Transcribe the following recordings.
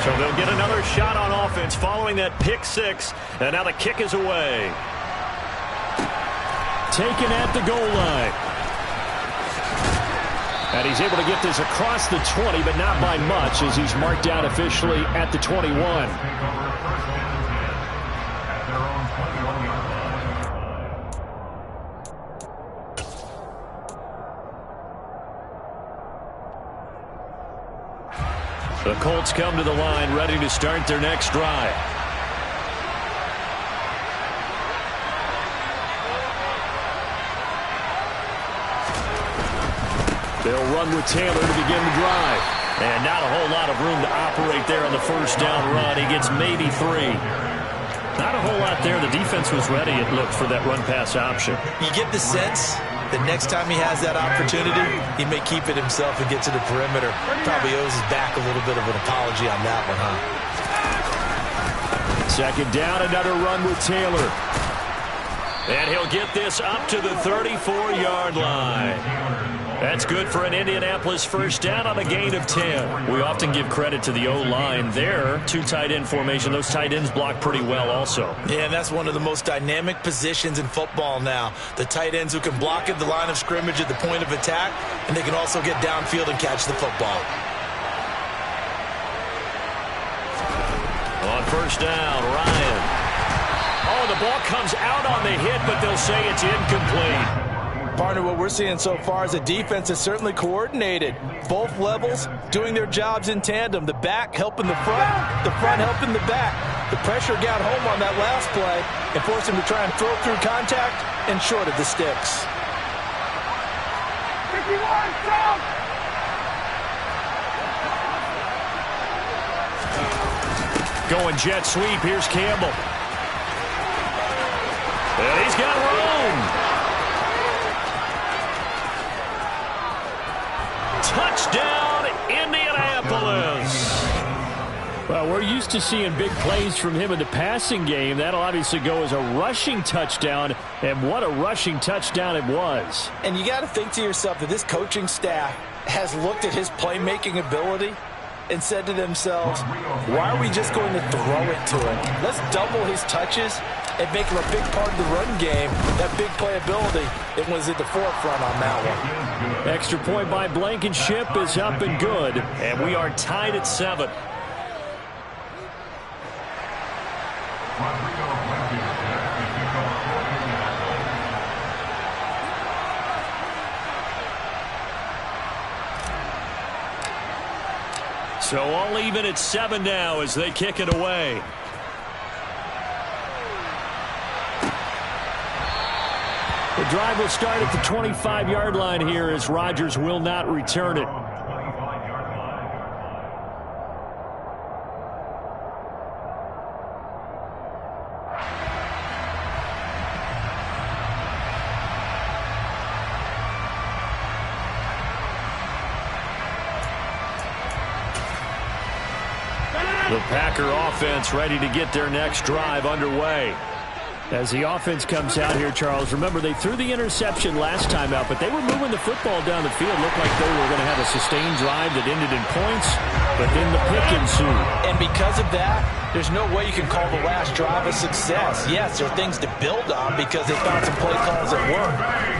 So they'll get another shot on offense following that pick six. And now the kick is away. Taken at the goal line. And he's able to get this across the 20, but not by much, as he's marked down officially at the 21. The Colts come to the line, ready to start their next drive. They'll run with Taylor to begin the drive. And not a whole lot of room to operate there on the first down run. He gets maybe 3. Not a whole lot there. The defense was ready, it looked, for that run-pass option. You get the sense that next time he has that opportunity, he may keep it himself and get to the perimeter. Probably owes his back a little bit of an apology on that one, huh? Second down, another run with Taylor. And he'll get this up to the 34-yard line. That's good for an Indianapolis first down on a gain of 10. We often give credit to the O-line there. 2 tight end formation. Those tight ends block pretty well also. Yeah, and that's one of the most dynamic positions in football now. The tight ends who can block at the line of scrimmage at the point of attack, and they can also get downfield and catch the football. On first down, Ryan. Oh, the ball comes out on the hit, but they'll say it's incomplete. Partner, what we're seeing so far is the defense is certainly coordinated. Both levels doing their jobs in tandem. The back helping the front helping the back. The pressure got home on that last play and forced him to try and throw through contact and short of the sticks. 51, stop! Going jet sweep. Here's Campbell. And he's got room. Touchdown, Indianapolis. Well, we're used to seeing big plays from him in the passing game. That'll obviously go as a rushing touchdown, and what a rushing touchdown it was. And you got to think to yourself that this coaching staff has looked at his playmaking ability and said to themselves, why are we just going to throw it to him? Let's double his touches and make him a big part of the run game. That big playability, it was at the forefront on that one. Extra point by Blankenship is up and good. And we are tied at 7. So all even at 7 now as they kick it away. The drive will start at the 25-yard line here as Rodgers will not return it. The Packer offense ready to get their next drive underway. As the offense comes out here, Charles, remember they threw the interception last time out, but they were moving the football down the field. Looked like they were going to have a sustained drive that ended in points, but then the pick ensued. And because of that, there's no way you can call the last drive a success. Yes, there are things to build on because they found some play calls that work.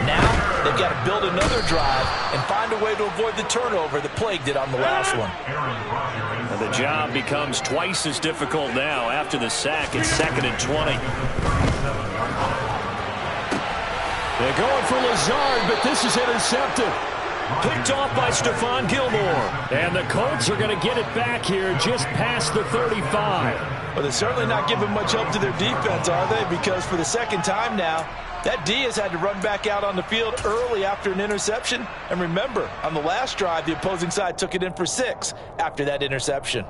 Now, they've got to build another drive and find a way to avoid the turnover that plagued it on the last one. And the job becomes twice as difficult now after the sack. It's 2nd and 20. They're going for Lazard, but this is intercepted. Picked off by Stephon Gilmore. And the Colts are going to get it back here just past the 35. Well, they're certainly not giving much help to their defense, are they? Because for the second time now, that D has had to run back out on the field early after an interception. And remember, on the last drive, the opposing side took it in for 6 after that interception.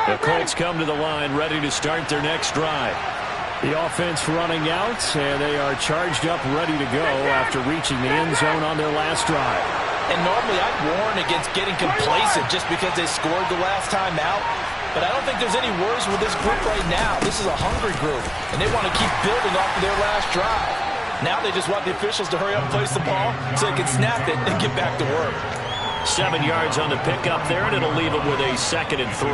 The Colts come to the line ready to start their next drive. The offense running out, and they are charged up, ready to go after reaching the end zone on their last drive. And normally I'd warn against getting complacent just because they scored the last time out. But I don't think there's any worries with this group right now. This is a hungry group, and they want to keep building off of their last drive. Now they just want the officials to hurry up and place the ball so they can snap it and get back to work. 7 yards on the pickup there, and it'll leave them with a 2nd and 3.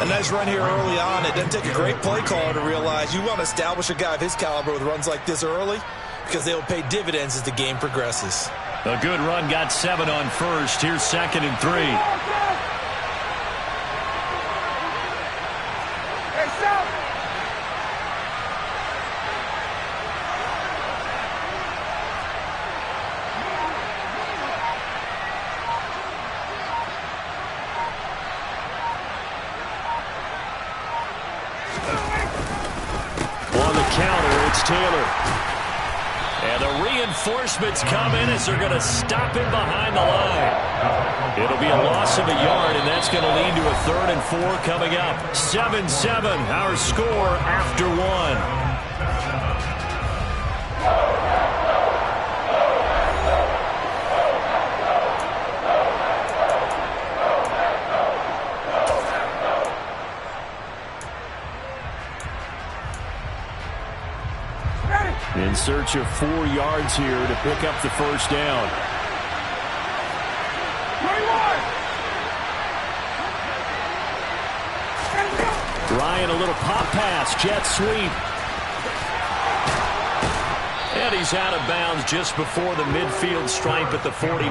A nice run here early on. It doesn't take a great play caller to realize you want to establish a guy of his caliber with runs like this early because they will pay dividends as the game progresses. A good run, got 7 on first. Here's 2nd and 3. Taylor. And the reinforcements come in as they're going to stop him behind the line. It'll be a loss of a yard, and that's going to lead to a 3rd and 4 coming up. 7-7, our score after 1. In search of 4 yards here to pick up the first down. Ryan, a little pop pass, jet sweep. And he's out of bounds just before the midfield stripe at the 49.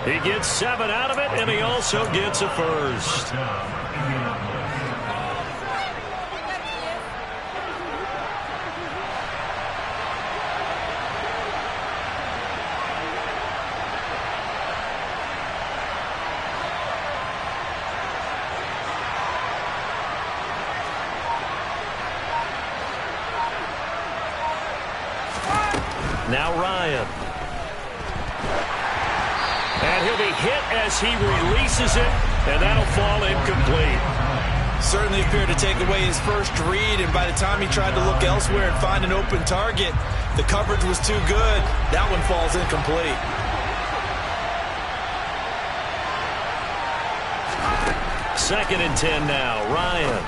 He gets 7 out of it, and he also gets a first. Now Ryan. And he'll be hit as he releases it, and that'll fall incomplete. Certainly appeared to take away his first read, and by the time he tried to look elsewhere and find an open target, the coverage was too good. That one falls incomplete. Second and 10 now. Ryan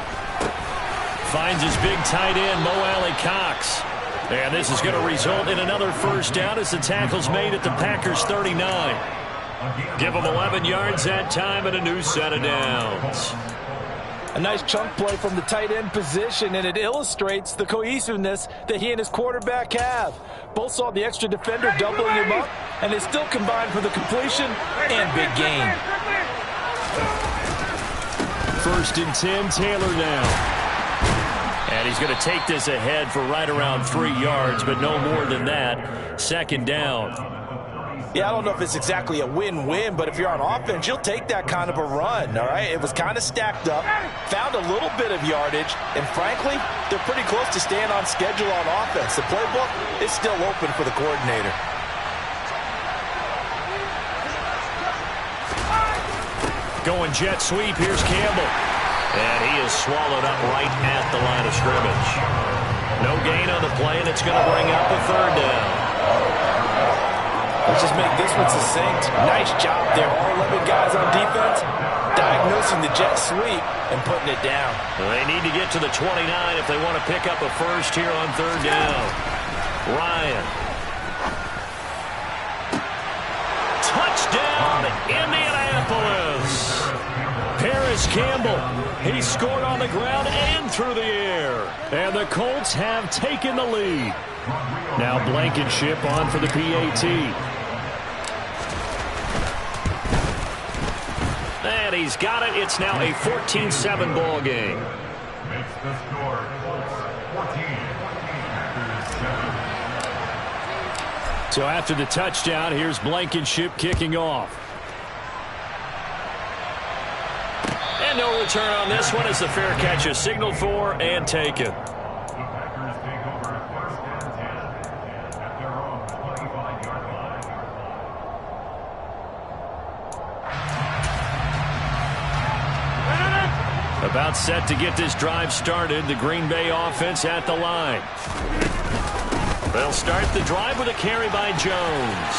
finds his big tight end, Mo Alley-Cox. And this is going to result in another first down as the tackle's made at the Packers' 39. Give them 11 yards that time and a new set of downs. A nice chunk play from the tight end position, and it illustrates the cohesiveness that he and his quarterback have. Both saw the extra defender doubling him up, and they still combined for the completion and big gain. 1st and 10, Taylor now. And he's going to take this ahead for right around 3 yards, but no more than that. 2nd down. Yeah, I don't know if it's exactly a win-win, but if you're on offense, you'll take that kind of a run, all right? It was kind of stacked up, found a little bit of yardage, and frankly, they're pretty close to staying on schedule on offense. The playbook is still open for the coordinator. Going jet sweep, here's Campbell. And he is swallowed up right at the line of scrimmage. No gain on the play, and it's going to bring up a 3rd down. Let's just make this one succinct. Nice job there. All 11 guys on defense diagnosing the jet sweep and putting it down. They need to get to the 29 if they want to pick up a first here on 3rd down. Ryan. Touchdown, Indianapolis. Paris Campbell, he scored on the ground and through the air. And the Colts have taken the lead. Now Blankenship on for the PAT. And he's got it. It's now a 14-7 ball game. Makes the score 14. So after the touchdown, here's Blankenship kicking off. And no return on this one as the fair catch is signaled for and taken. The Packers take over at 1st and 10 at their own 25-yard line. About set to get this drive started. The Green Bay offense at the line. They'll start the drive with a carry by Jones.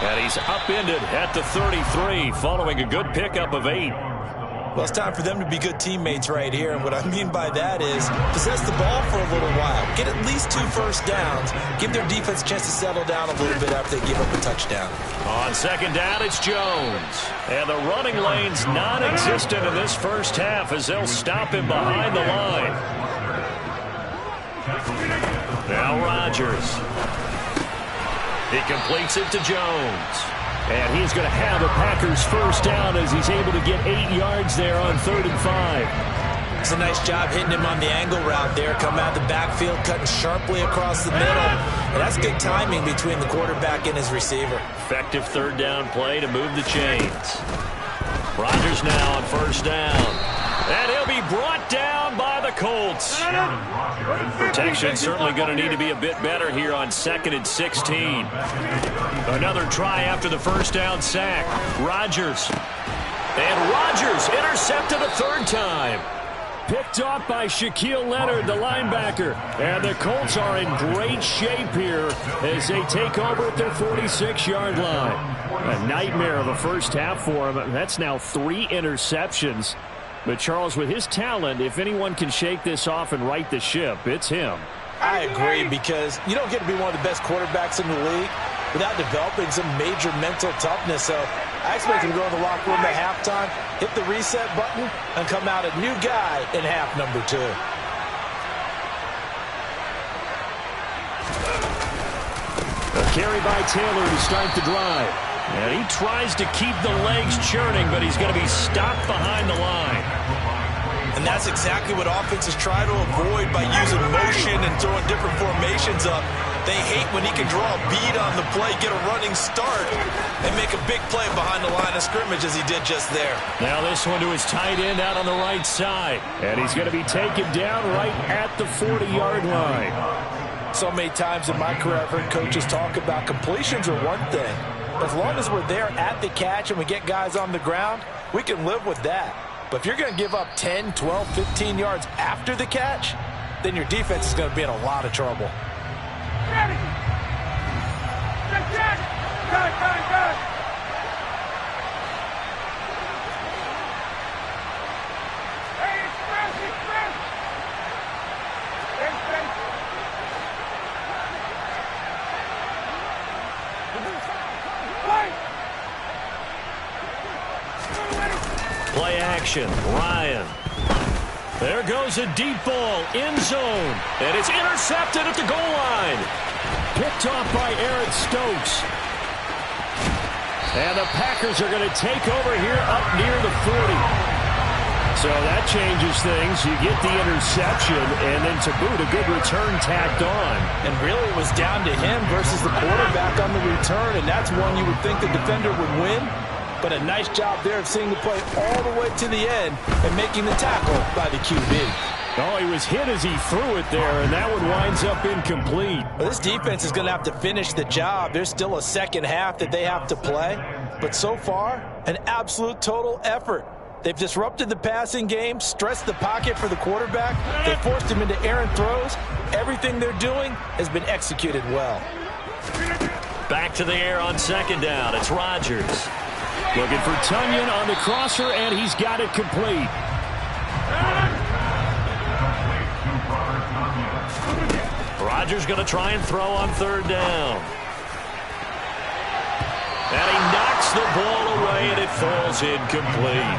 And he's upended at the 33 following a good pickup of 8. Well, it's time for them to be good teammates right here. And what I mean by that is possess the ball for a little while. Get at least 2 first downs. Give their defense a chance to settle down a little bit after they give up a touchdown. On second down, it's Jones. And the running lane's non-existent in this first half as they'll stop him behind the line. Now Rodgers. He completes it to Jones. And he's going to have a Packers first down as he's able to get 8 yards there on 3rd and 5. It's a nice job hitting him on the angle route there. Come out the backfield, cutting sharply across the middle. And that's good timing between the quarterback and his receiver. Effective 3rd down play to move the chains. Rodgers now on first down. And he'll be brought down by the Colts. Protection certainly going to need to be a bit better here on 2nd and 16. Another try after the first down sack. Rodgers. And Rodgers intercepted a 3rd time. Picked off by Shaquille Leonard, the linebacker. And the Colts are in great shape here as they take over at their 46-yard line. A nightmare of a first half for him. That's now 3 interceptions. But, Charles, with his talent, if anyone can shake this off and right the ship, it's him. I agree, because you don't get to be one of the best quarterbacks in the league without developing some major mental toughness. So I expect him to go in the locker room at halftime, hit the reset button, and come out a new guy in half number 2. A carry by Taylor to start the drive. And he tries to keep the legs churning, but he's going to be stopped behind the line. And that's exactly what offenses try to avoid by using motion and throwing different formations up. They hate when he can draw a bead on the play, get a running start, and make a big play behind the line of scrimmage as he did just there. Now this one to his tight end out on the right side. And he's going to be taken down right at the 40-yard line. So many times in my career I've heard coaches talk about completions are one thing. As long as we're there at the catch and we get guys on the ground, we can live with that. But if you're going to give up 10, 12, 15 yards after the catch, then your defense is going to be in a lot of trouble. Play action. Ryan. There goes a deep ball. End zone. And it's intercepted at the goal line. Picked off by Aaron Stokes. And the Packers are going to take over here up near the 40. So that changes things. You get the interception, and then to boot, a good return tacked on. And really it was down to him versus the quarterback on the return, and that's one you would think the defender would win. But a nice job there of seeing the play all the way to the end and making the tackle by the QB. Oh, he was hit as he threw it there, and that one winds up incomplete. Well, this defense is going to have to finish the job. There's still a second half that they have to play. But so far, an absolute total effort. They've disrupted the passing game, stressed the pocket for the quarterback. They forced him into errant throws. Everything they're doing has been executed well. Back to the air on second down. It's Rodgers. Looking for Tunyon on the crosser, and he's got it complete. Rodgers going to try and throw on third down. And he knocks the ball away, and it falls incomplete.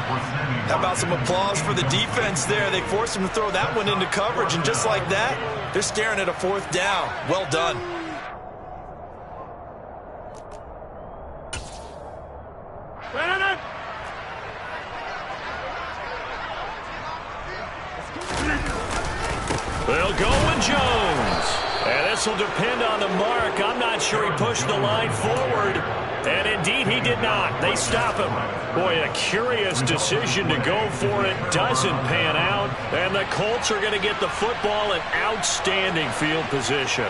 How about some applause for the defense there? They forced him to throw that one into coverage, and just like that, they're staring at a fourth down. Well done. They'll go with Jones. And this will depend on the mark. I'm not sure he pushed the line forward. And indeed, he did not. They stop him. Boy, a curious decision to go for it. Doesn't pan out. And the Colts are going to get the football in outstanding field position.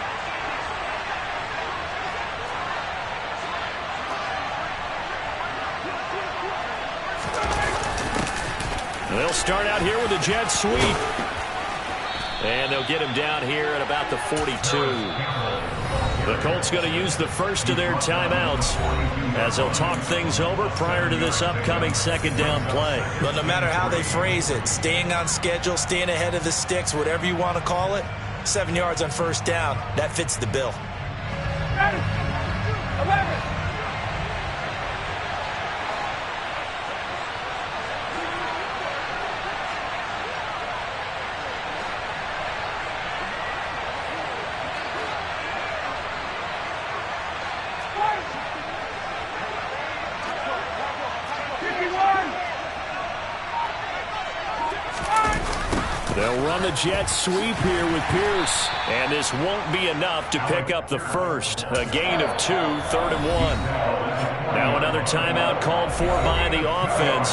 They'll start out here with a jet sweep. And they'll get him down here at about the 42. The Colts going to use the first of their timeouts as they'll talk things over prior to this upcoming second down play. But no matter how they phrase it, staying on schedule, staying ahead of the sticks, whatever you want to call it, 7 yards on first down, that fits the bill. 11. They'll run the jet sweep here with Pierce. And this won't be enough to pick up the first. A gain of 2, 3rd and 1. Now another timeout called for by the offense.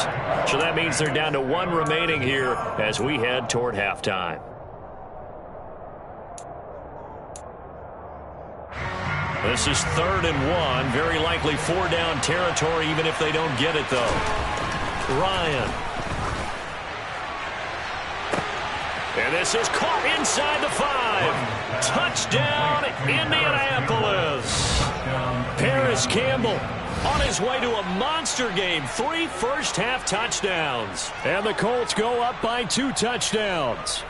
So that means they're down to 1 remaining here as we head toward halftime. This is 3rd and 1. Very likely 4-down territory even if they don't get it, though. Ryan. And this is caught inside the 5. Touchdown, Indianapolis. Paris Campbell on his way to a monster game. 3 first-half touchdowns. And the Colts go up by 2 touchdowns.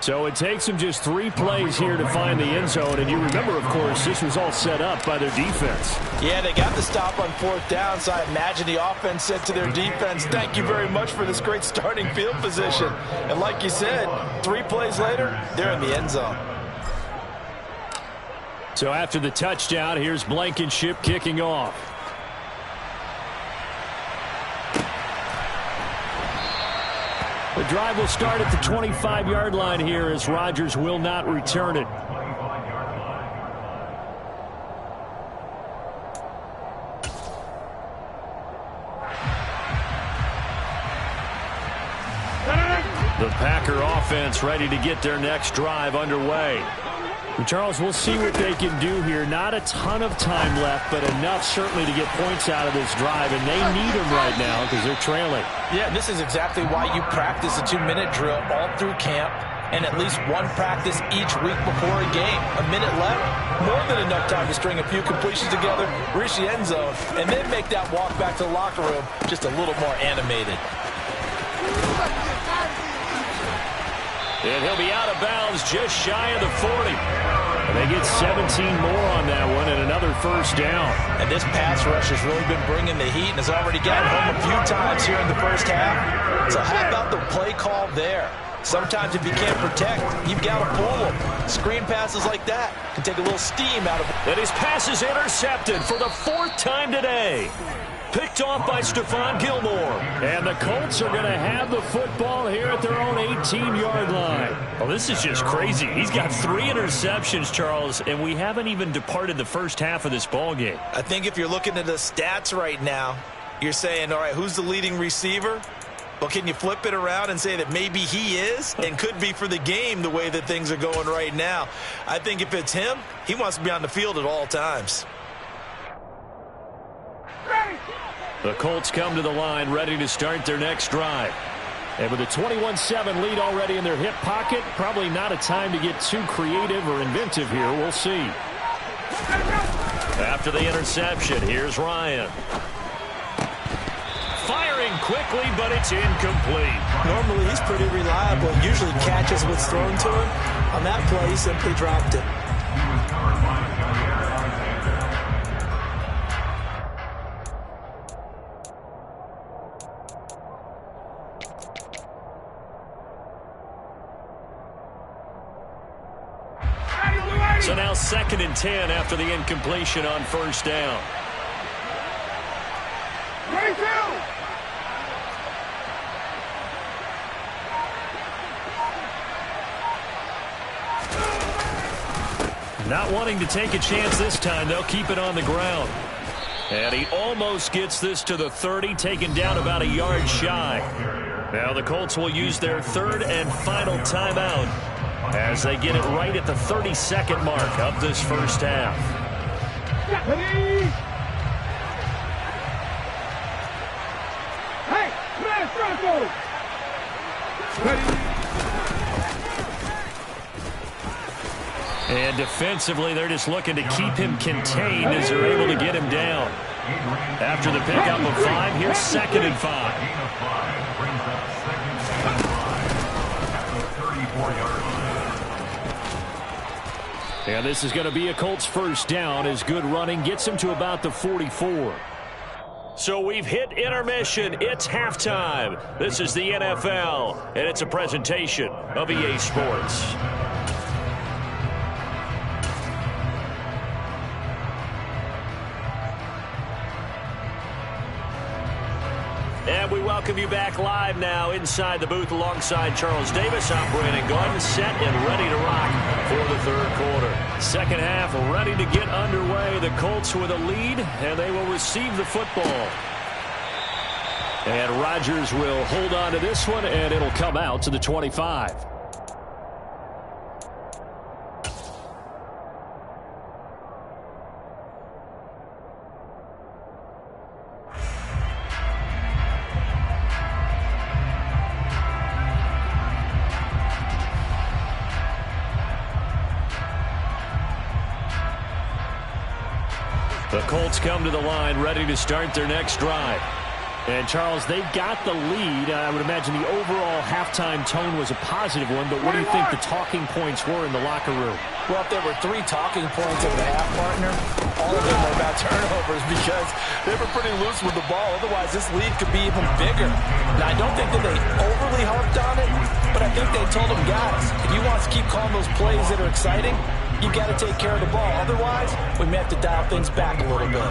So it takes them just 3 plays here to find the end zone. And you remember, of course, this was all set up by their defense. Yeah, they got the stop on 4th down, so I imagine the offense said to their defense, thank you very much for this great starting field position. And like you said, 3 plays later, they're in the end zone. So after the touchdown, here's Blankenship kicking off. The drive will start at the 25-yard line here as Rodgers will not return it. The Packer offense ready to get their next drive underway. And Charles, we'll see what they can do here. Not a ton of time left, but enough certainly to get points out of this drive, and they need them right now because they're trailing. Yeah, and this is exactly why you practice a 2-minute drill all through camp and at least 1 practice each week before a game. A minute left, more than enough time to string a few completions together, reach the end zone, and then make that walk back to the locker room just a little more animated. And he'll be out of bounds just shy of the 40. And they get 17 more on that one and another first down. And this pass rush has really been bringing the heat and has already gotten home a few times here in the first half. So how about the play call there? Sometimes if you can't protect, you've got to pull them. Screen passes like that can take a little steam out of it. And his pass is intercepted for the 4th time today. Picked off by Stephon Gilmore. And the Colts are going to have the football here at their own 18-yard line. Well, this is just crazy. He's got 3 interceptions, Charles, and we haven't even departed the first half of this ball game. I think if you're looking at the stats right now, you're saying, all right, who's the leading receiver? Well, can you flip it around and say that maybe he is and could be for the game the way that things are going right now? I think if it's him, he wants to be on the field at all times. The Colts come to the line ready to start their next drive. And with a 21-7 lead already in their hip pocket, probably not a time to get too creative or inventive here. We'll see. After the interception, here's Ryan. Firing quickly, but it's incomplete. Normally, he's pretty reliable. Usually catches what's thrown to him. On that play, he simply dropped it. So now 2nd and 10 after the incompletion on first down. Not wanting to take a chance this time, they'll keep it on the ground. And he almost gets this to the 30, taken down about a yard shy. Now the Colts will use their 3rd and final timeout as they get it right at the 32nd mark of this first half. And defensively, they're just looking to keep him contained as they're able to get him down. After the pickup of 5, here's 2nd and 5. And this is going to be a Colts first down as good running gets him to about the 44. So we've hit intermission. It's halftime. This is the NFL, and it's a presentation of EA Sports. And we welcome you back live now inside the booth alongside Charles Davis. I'm Brandon Gordon, set and ready to rock for the third quarter. Second half ready to get underway. The Colts with a lead, and they will receive the football. And Rodgers will hold on to this one, and it'll come out to the 25. The Colts come to the line ready to start their next drive. And, Charles, they've got the lead. I would imagine the overall halftime tone was a positive one, but what do you think the talking points were in the locker room? Well, if there were 3 talking points of the half, partner, all of them were about turnovers because they were pretty loose with the ball. Otherwise, this lead could be even bigger. Now, I don't think that they overly harped on it, but I think they told them, guys, if you want to keep calling those plays that are exciting, you've got to take care of the ball. Otherwise, we may have to dial things back a little bit.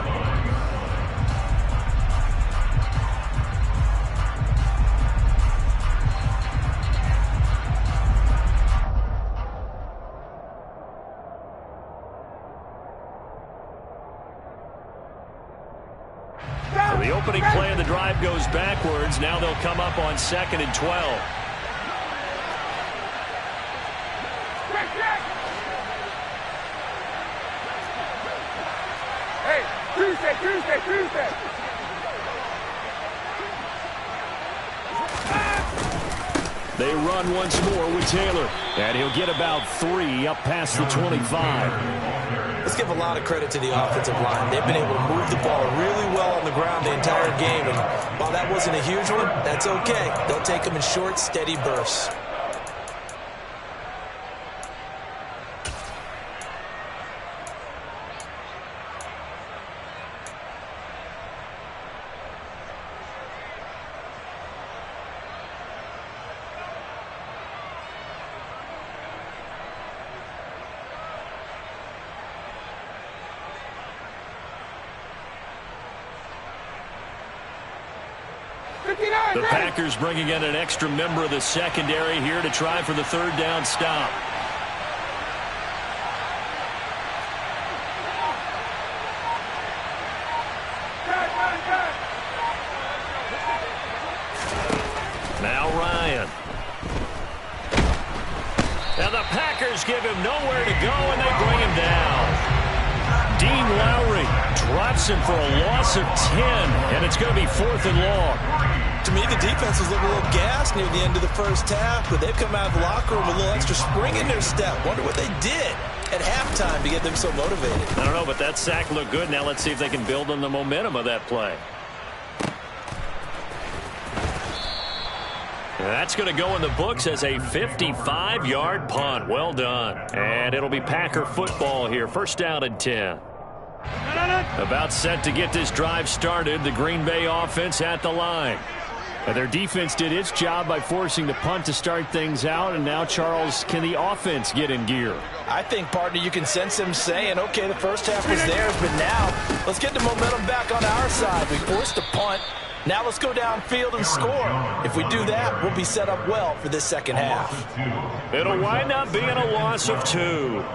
The opening play of the drive goes backwards. Now they'll come up on 2nd and 12. Hey, Tuesday. They run once more with Taylor. And he'll get about 3 up past the 25. Let's give a lot of credit to the offensive line. They've been able to move the ball really well on the ground the entire game. And while that wasn't a huge one, that's okay. They'll take them in short, steady bursts. The Packers bringing in an extra member of the secondary here to try for the third down stop. Now Ryan. And the Packers give him nowhere to go, and they bring him down. Dean Lowry drops him for a loss of 10, and it's going to be 4th and long. To me, the defense was looking a little gassed near the end of the first half, but they've come out of the locker room with a little extra spring in their step. Wonder what they did at halftime to get them so motivated. I don't know, but that sack looked good. Now let's see if they can build on the momentum of that play. That's going to go in the books as a 55-yard punt. Well done. And it'll be Packer football here. First down and 10. About set to get this drive started. The Green Bay offense at the line. And their defense did its job by forcing the punt to start things out. And now, Charles, can the offense get in gear? I think, partner, you can sense him saying, okay, the first half was theirs, but now let's get the momentum back on our side. We forced a punt. Now let's go downfield and score. If we do that, we'll be set up well for this second half. It'll wind up being a loss of 2,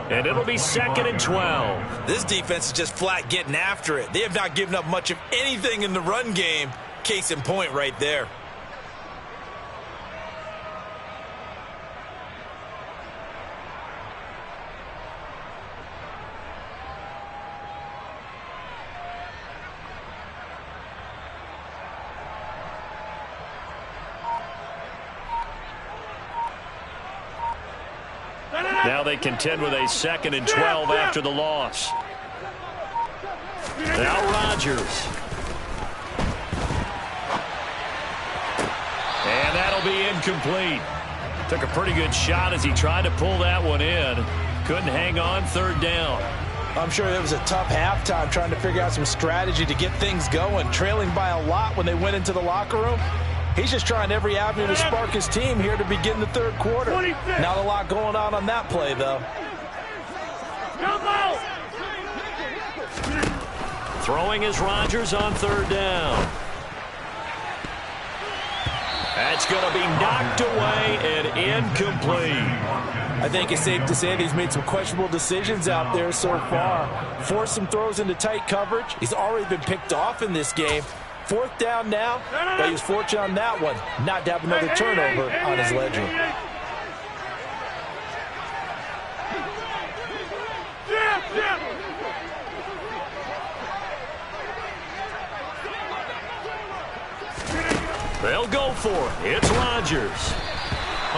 and it'll be 2nd and 12. This defense is just flat getting after it. They have not given up much of anything in the run game. Case in point right there. Now they contend with a 2nd and 12 after the loss. Now Rodgers. And that'll be incomplete. Took a pretty good shot as he tried to pull that one in. Couldn't hang on 3rd down. I'm sure it was a tough halftime trying to figure out some strategy to get things going. Trailing by a lot when they went into the locker room. He's just trying every avenue to spark his team here to begin the 3rd quarter. Not a lot going on that play, though. Throwing is Rodgers on 3rd down. That's going to be knocked away and incomplete. I think it's safe to say that he's made some questionable decisions out there so far. Forced some throws into tight coverage. He's already been picked off in this game. 4th down now, but he was fortunate on that one not to have another turnover on his ledger. They'll go for it. It's Rodgers.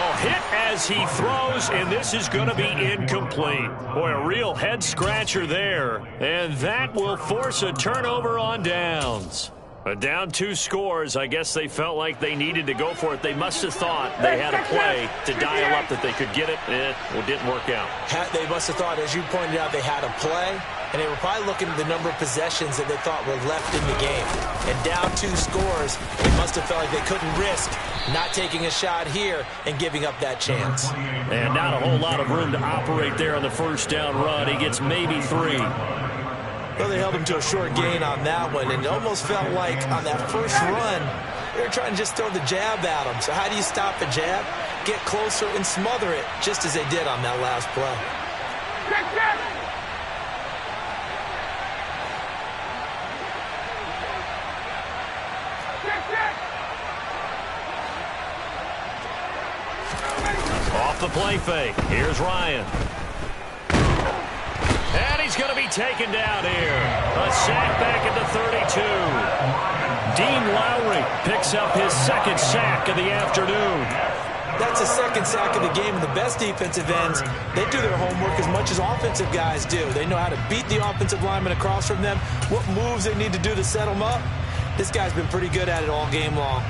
Oh, hit as he throws, and this is going to be incomplete. Boy, a real head-scratcher there. And that will force a turnover on downs. Down 2 scores. I guess they felt like they needed to go for it. They must have thought they had a play to dial up that they could get it. It didn't work out. They must have thought, as you pointed out, they had a play. And they were probably looking at the number of possessions that they thought were left in the game. And down 2 scores, they must have felt like they couldn't risk not taking a shot here and giving up that chance. And not a whole lot of room to operate there on the 1st down run. He gets maybe 3. Well, they held him to a short gain on that one, and it almost felt like on that first run, they were trying to just throw the jab at him. So how do you stop a jab? Get closer and smother it, just as they did on that last play. Off the play fake. Here's Ryan. And he's going to be taken down here. A sack back at the 32. Dean Lowry picks up his 2nd sack of the afternoon. That's a 2nd sack of the game, and the best defensive ends, they do their homework as much as offensive guys do. They know how to beat the offensive lineman across from them, what moves they need to do to set them up. This guy's been pretty good at it all game long.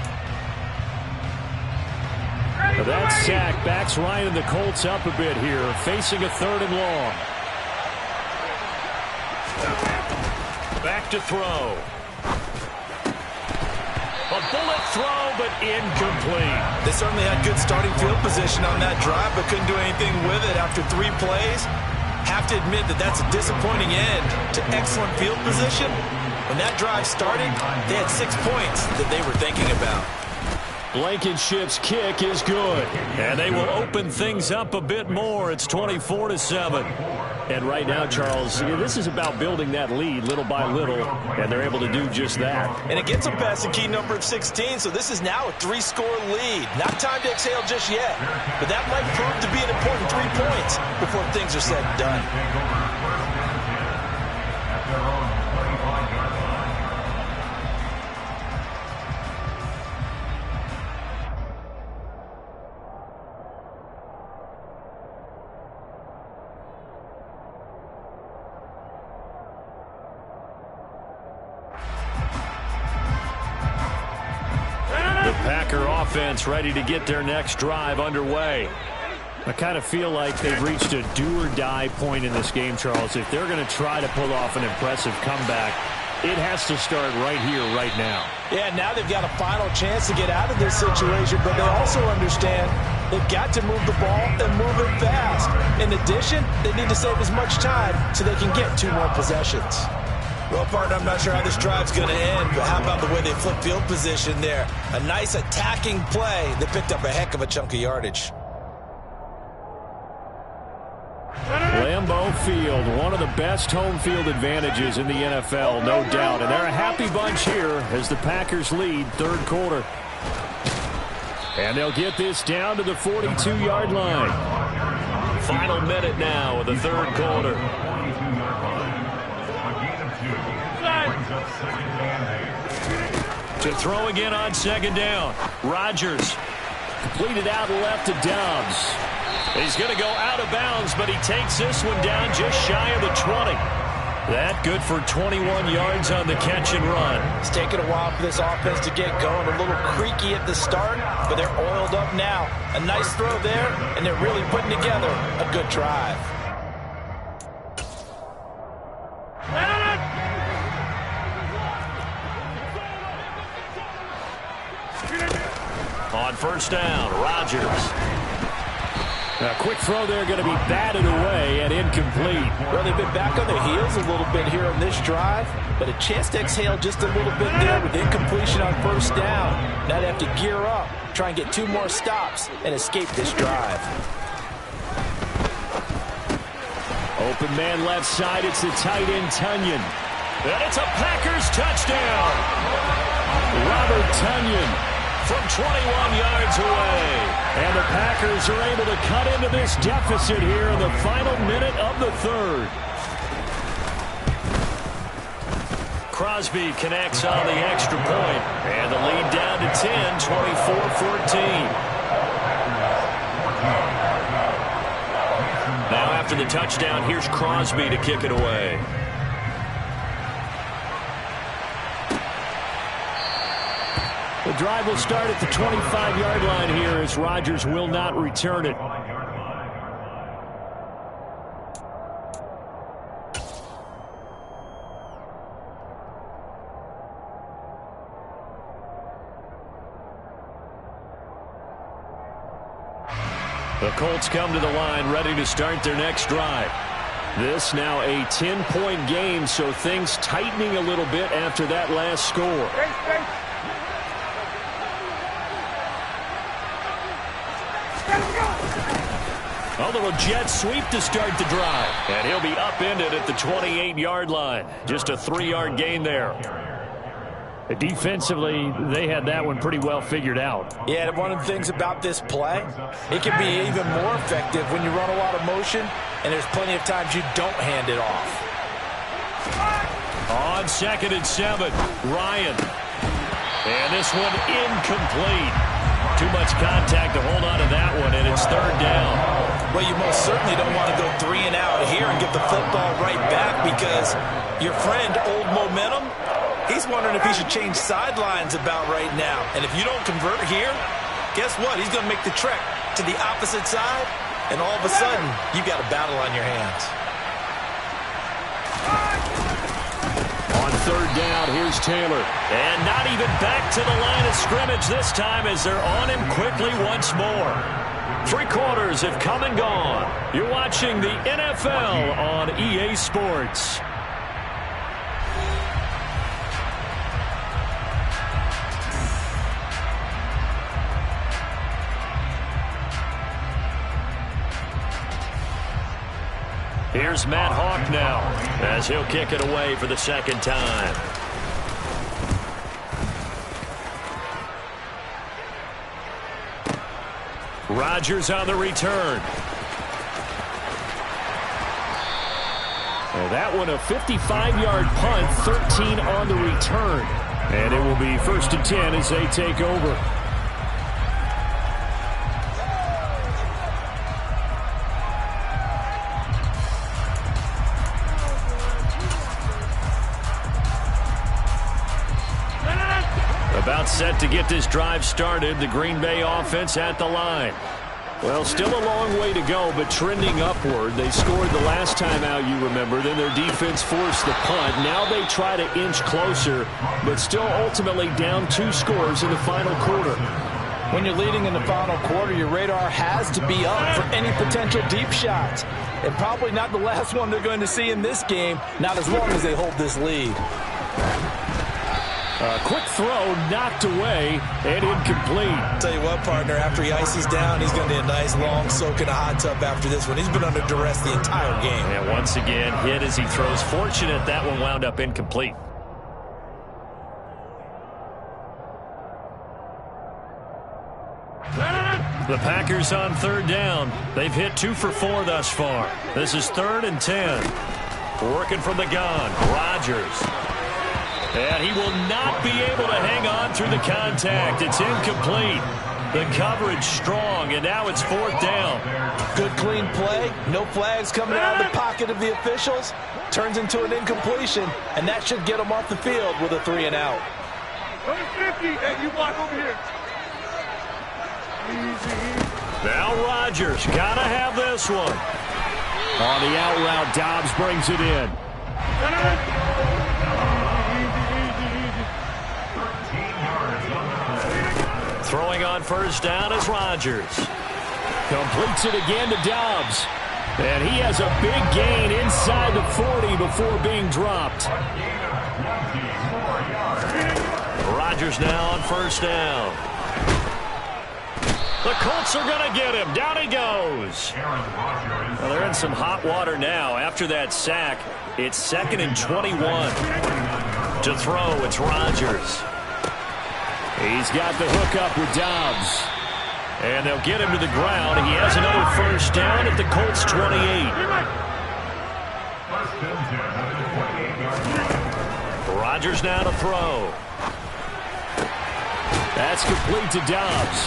That sack backs Ryan and the Colts up a bit here, facing a 3rd and long. Back to throw. A bullet throw, but incomplete. They certainly had good starting field position on that drive, but couldn't do anything with it after 3 plays. Have to admit that that's a disappointing end to excellent field position. When that drive started, they had 6 points that they were thinking about. Blankenship's kick is good. And they will open things up a bit more. It's 24-7. And right now, Charles, this is about building that lead little by little, and they're able to do just that. And it gets them past the key number of 16, so this is now a 3-score lead. Not time to exhale just yet, but that might prove to be an important 3 points before things are said and done. Offense ready to get their next drive underway. I kind of feel like they've reached a do-or-die point in this game, Charles. If they're going to try to pull off an impressive comeback, it has to start right here, right now. Yeah, now they've got a final chance to get out of this situation, but they also understand they've got to move the ball and move it fast. In addition, they need to save as much time so they can get 2 more possessions. Well, partner, I'm not sure how this drive's going to end, but how about the way they flip field position there? A nice attacking play that picked up a heck of a chunk of yardage. Lambeau Field, one of the best home field advantages in the NFL, no doubt. And they're a happy bunch here as the Packers lead 3rd quarter. And they'll get this down to the 42-yard line. Final minute now of the 3rd quarter. To throw again on 2nd down. Rodgers completed out left to Dobbs. He's going to go out of bounds, but he takes this one down just shy of the 20. That good for 21 yards on the catch and run. It's taken a while for this offense to get going. A little creaky at the start, but they're oiled up now. A nice throw there, and they're really putting together a good drive. On first down, Rodgers. A quick throw there going to be batted away and incomplete. Well, they've been back on their heels a little bit here on this drive, but a chance to exhale just a little bit there with incompletion on first down. Now they have to gear up, try and get 2 more stops, and escape this drive. Open man left side. It's the tight end, Tonyan. And it's a Packers touchdown. Robert Tonyan from 21 yards away. And the Packers are able to cut into this deficit here in the final minute of the third. Crosby connects on the extra point, and the lead down to 10, 24-14. Now after the touchdown, here's Crosby to kick it away. The drive will start at the 25-yard line here as Rodgers will not return it. The Colts come to the line ready to start their next drive. This now a 10-point game, so things tightening a little bit after that last score. A little jet sweep to start the drive. And he'll be upended at the 28-yard line. Just a 3-yard gain there. Defensively, they had that one pretty well figured out. Yeah, one of the things about this play, it can be even more effective when you run a lot of motion, and there's plenty of times you don't hand it off. On 2nd and 7, Ryan. And this one incomplete. Too much contact to hold on to that one, and it's 3rd down. Well, you most certainly don't want to go 3 and out here and get the football right back because your friend, Old Momentum, he's wondering if he should change sidelines about right now. And if you don't convert here, guess what? He's going to make the trek to the opposite side, and all of a sudden, you've got a battle on your hands. On 3rd down, here's Taylor. And not even back to the line of scrimmage this time as they're on him quickly once more. 3 quarters have come and gone. You're watching the NFL on EA Sports. Here's Matt Hawk now as he'll kick it away for the 2nd time. Rodgers on the return. And that one a 55-yard punt, 13 on the return. And it will be 1st and 10 as they take over. About set to get this drive started. The Green Bay offense at the line. Well, still a long way to go, but trending upward. They scored the last time out, you remember. Then their defense forced the punt. Now they try to inch closer, but still ultimately down 2 scores in the final quarter. When you're leading in the final quarter, your radar has to be up for any potential deep shots. And probably not the last one they're going to see in this game, not as long as they hold this lead. A quick throw knocked away and incomplete. Tell you what, partner, after he ices down, he's going to need a nice long soak in a hot tub after this one. He's been under duress the entire game. And once again, hit as he throws. Fortunate that one wound up incomplete. The Packers on 3rd down. They've hit 2 for 4 thus far. This is 3rd and 10. Working from the gun, Rodgers. And he will not be able to hang on through the contact. It's incomplete. The coverage strong, and now it's 4th down. Good clean play. No flags coming out of the pocket of the officials. Turns into an incompletion, and that should get them off the field with a 3 and out. Number 50, hey, you block over here. Easy. Now Rodgers gotta have this one. On the out route, Dobbs brings it in. Throwing on 1st down is Rodgers. Completes it again to Dobbs. And he has a big gain inside the 40 before being dropped. Rodgers now on 1st down. The Colts are going to get him. Down he goes. Well, they're in some hot water now. After that sack, it's 2nd and 21. To throw, it's Rodgers. He's got the hook up with Dobbs. And they'll get him to the ground. He has another 1st down at the Colts 28. Rodgers now to throw. That's complete to Dobbs.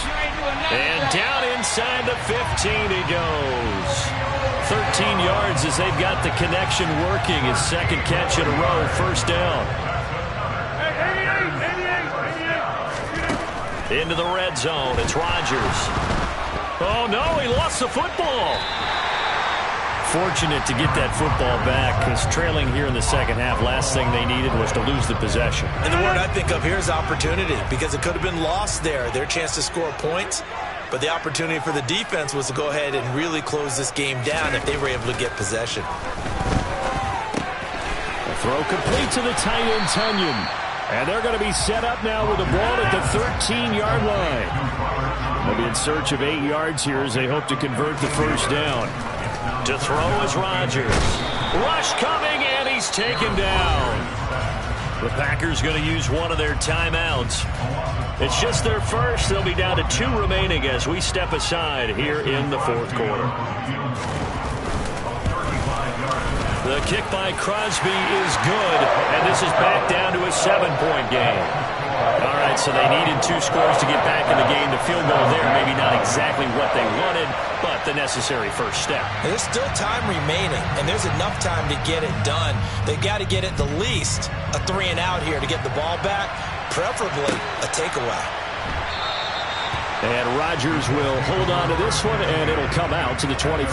And down inside the 15 he goes. 13 yards as they've got the connection working. His 2nd catch in a row, 1st down. Into the red zone. It's Rodgers. Oh, no, he lost the football. Fortunate to get that football back because trailing here in the 2nd half, last thing they needed was to lose the possession. And the word I think of here is opportunity because it could have been lost there, their chance to score points. But the opportunity for the defense was to go ahead and really close this game down if they were able to get possession. The throw complete to the tight end, Tunyon. And they're going to be set up now with the ball at the 13-yard line. They'll be in search of 8 yards here as they hope to convert the 1st down. To throw is Rodgers. Rush coming, and he's taken down. The Packers going to use one of their timeouts. It's just their first. They'll be down to 2 remaining as we step aside here in the 4th quarter. The kick by Crosby is good, and this is back down to a 7-point game. All right, so they needed 2 scores to get back in the game. The field goal there, maybe not exactly what they wanted, but the necessary first step. There's still time remaining, and there's enough time to get it done. They've got to get at the least a 3 and out here to get the ball back, preferably a takeaway. And Rodgers will hold on to this one, and it'll come out to the 25.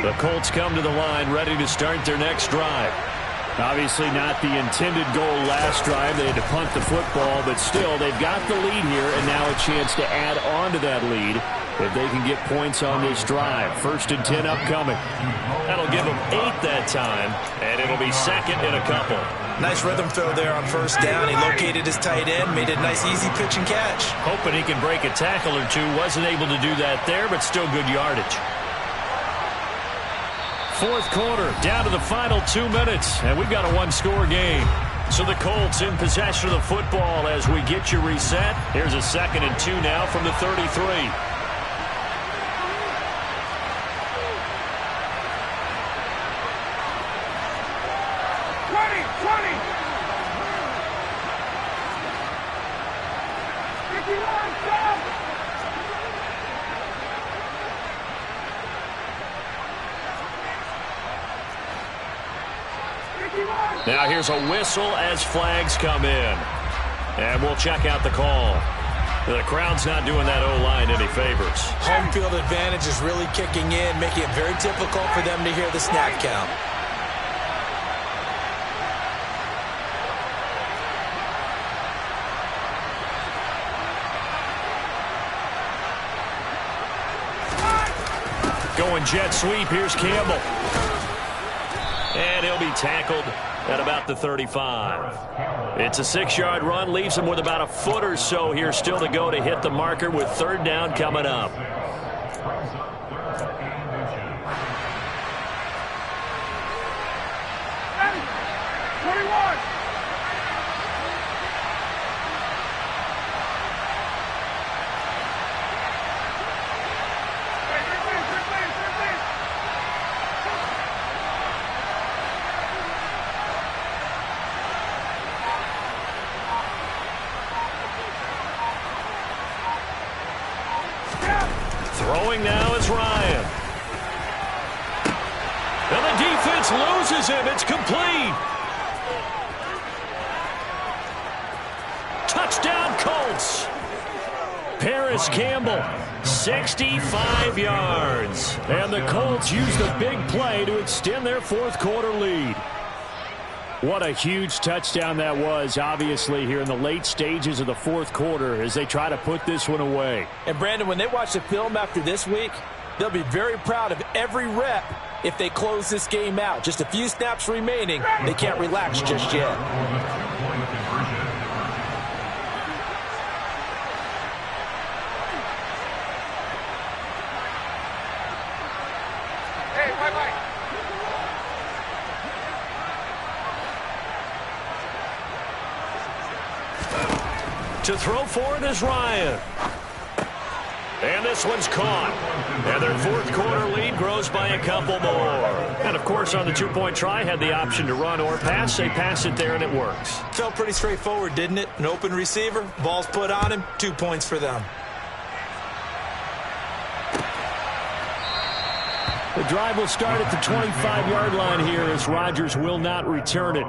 The Colts come to the line ready to start their next drive. Obviously not the intended goal last drive. They had to punt the football, but still they've got the lead here and now a chance to add on to that lead if they can get points on this drive. 1st and 10 upcoming. That'll give them 8 that time, and it'll be 2nd and a couple. Nice rhythm throw there on 1st down. He located his tight end, made it a nice easy pitch and catch. Hoping he can break a tackle or two. Wasn't able to do that there, but still good yardage. 4th quarter, down to the final 2 minutes, and we've got a 1-score game. So the Colts in possession of the football as we get you reset. Here's a 2nd and 2 now from the 33. Now here's a whistle as flags come in. And we'll check out the call. The crowd's not doing that O-line any favors. Home field advantage is really kicking in, making it very difficult for them to hear the snap count. Going jet sweep. Here's Campbell. And he'll be tackled at about the 35. It's a 6-yard run. Leaves him with about a foot or so here still to go to hit the marker with 3rd down coming up. Throwing now is Ryan. And the defense loses him. It's complete. Touchdown, Colts. Paris Campbell, 65 yards. And the Colts use the big play to extend their fourth quarter lead. What a huge touchdown that was, obviously, here in the late stages of the fourth quarter as they try to put this one away. And, Brandon, when they watch the film after this week, they'll be very proud of every rep if they close this game out. Just a few snaps remaining. They can't relax just yet. Hey, bye-bye. To throw for it is Ryan. And this one's caught. And their fourth quarter lead grows by a couple more. And, of course, on the two-point try, had the option to run or pass. They pass it there, and it works. Felt pretty straightforward, didn't it? An open receiver, ball's put on him, 2 points for them. The drive will start at the 25-yard line here as Rodgers will not return it.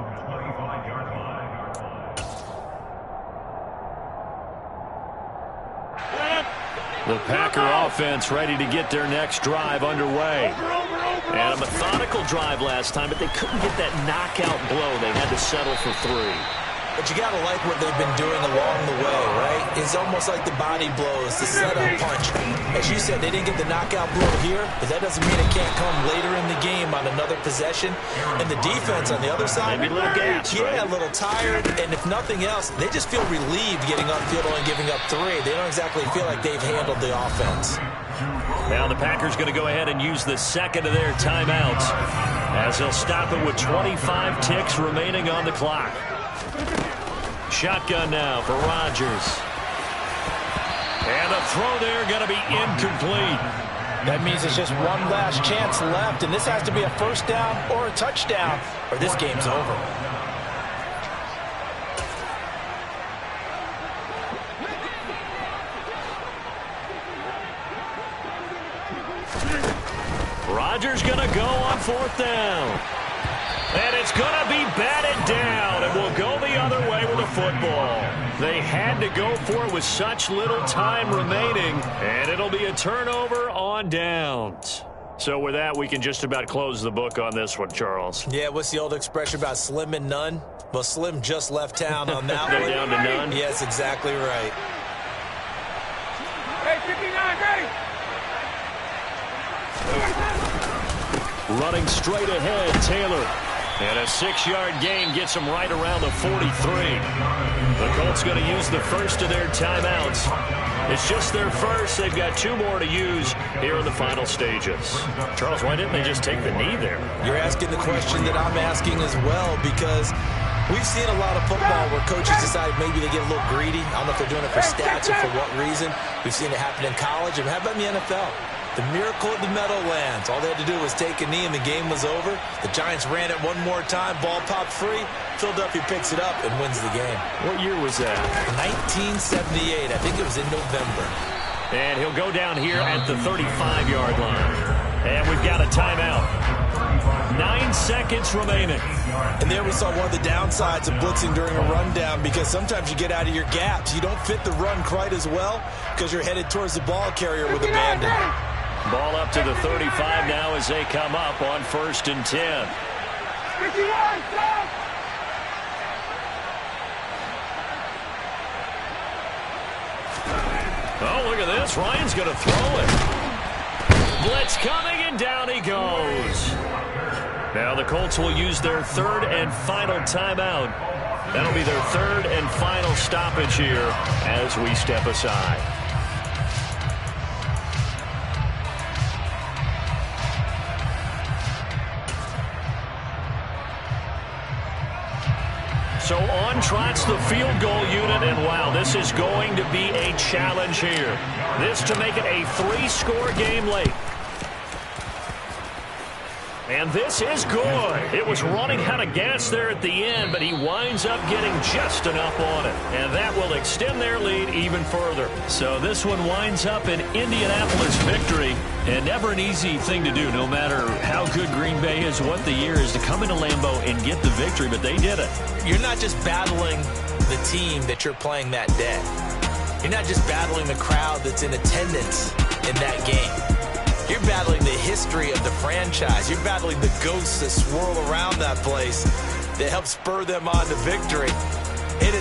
The Packer offense ready to get their next drive underway. And a methodical drive last time, but they couldn't get that knockout blow. They had to settle for 3. But you got to like what they've been doing along the way, right? It's almost like the body blows, the setup punch. As you said, they didn't get the knockout blow here, but that doesn't mean it can't come later in the game on another possession. And the defense on the other side, maybe a little gas, yeah, right? A little tired. And if nothing else, they just feel relieved getting upfield only giving up 3. They don't exactly feel like they've handled the offense. Now the Packers going to go ahead and use the second of their timeouts as they'll stop it with 25 ticks remaining on the clock. Shotgun now for Rodgers. And the throw there going to be incomplete. That means it's just one last chance left, and this has to be a first down or a touchdown, or this game's over. Rodgers going to go on fourth down. And it's going to be batted down, and will go the other way with the football. They had to go for it with such little time remaining, and it'll be a turnover on downs. So with that, we can just about close the book on this one, Charles. Yeah, what's the old expression about slim and none? Well, Slim just left town on that They're one. down to none? Yes, exactly right. Hey, 59, ready? Running straight ahead, Taylor. And a 6-yard gain gets them right around the 43. The Colts going to use the first of their timeouts. It's just their first. They've got 2 more to use here in the final stages. Charles, why didn't they just take the knee there? You're asking the question that I'm asking as well, because we've seen a lot of football where coaches decide maybe they get a little greedy. I don't know if they're doing it for stats or for what reason. We've seen it happen in college. And how about in the NFL? The miracle of the Meadowlands. All they had to do was take a knee and the game was over. The Giants ran it one more time. Ball popped free. Philadelphia picks it up and wins the game. What year was that? 1978. I think it was in November. And he'll go down here at the 35-yard line. And we've got a timeout. 9 seconds remaining. And there we saw one of the downsides of blitzing during a rundown, because sometimes you get out of your gaps. You don't fit the run quite as well because you're headed towards the ball carrier with abandon. Ball up to the 35 now as they come up on 1st and 10. 51, stop! Oh, look at this. Ryan's going to throw it. Blitz coming, and down he goes. Now the Colts will use their 3rd and final timeout. That'll be their 3rd and final stoppage here as we step aside. So on trots the field goal unit, and wow, this is going to be a challenge here. This to make it a 3-score game late. And this is good. It was running out of gas there at the end, but he winds up getting just enough on it. And that will extend their lead even further. So this one winds up an Indianapolis victory, and never an easy thing to do, no matter how good Green Bay is, what the year is, to come into Lambeau and get the victory, but they did it. You're not just battling the team that you're playing that day. You're not just battling the crowd that's in attendance in that game. You're battling the history of the franchise. You're battling the ghosts that swirl around that place that help spur them on to victory. It is